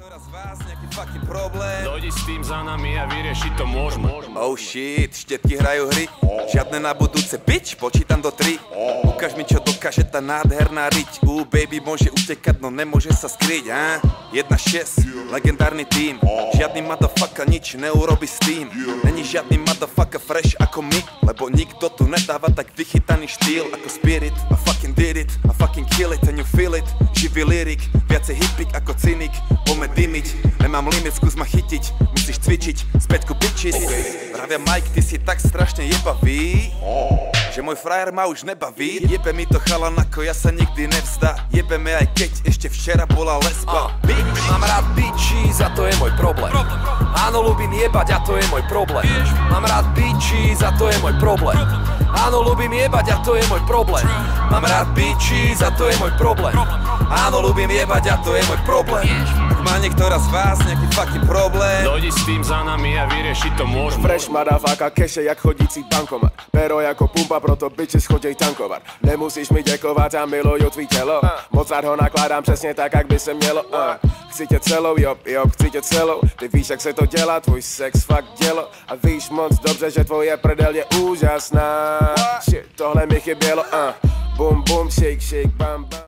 niektorá z vás nejaký fucking problém. Dojdi s tým za nami a vyriešiť to môžeme. Oh shit, štetky hrajú hry. Žiadne na budúce, bitch, počítam do 3. Ukáž mi, čo dokáže tá nádherná riť. Baby môže utekať, no nemôže sa skryť, 1-6, legendárny tým. Žiadny motherfucker nič neurobi s tým. Není žiadny motherfucker fresh ako my, lebo nikto tu nedáva tak vychytaný štýl ako Spirit. I fucking did it, I fucking kill it and you feel it. Živý lyrik, viacej hippik ako cynik. Poďme dymiť, nemám limit, skús ma chytiť. Musíš cvičiť, späť ku bitches. Pravia Mike, ty si tak strašne jebavý, že môj frajer ma už nebaví. Jebe mi to chalan, ako ja sa nikdy nevzdá. Jebeme aj keď ešte včera bola lesba. Mám rád bitches a to je môj problém. Áno, ľúbim jebať a to je môj problém. Mám rád bitches a to je môj problém. Áno, ľúbim jebať a to je môj problém. Mám rád bitches a to je môj problém. Áno, ľúbim jebať a to je môj problém. Ak má niektorá z vás nejaký fucking problém, Dojdi s tým za nami a vyriešiť to môžeme. Fresh motherfucker, keše jak chodící bankomat. Pero jako pumpa, proto bitches chodej tankovat. Nemusíš mi děkovat a miluju tvý tělo. Mozart ho nakládám přesně tak, jak by se mělo. Chci tě celou, jo, chci tě celou. Ty víš, jak se to dělá, tvůj sex fakt dělo. A víš moc dobře, že tvoje prdel je úžasná. Shit, tohle mi chybělo, Boom, boom, shake, shake, bam, bam.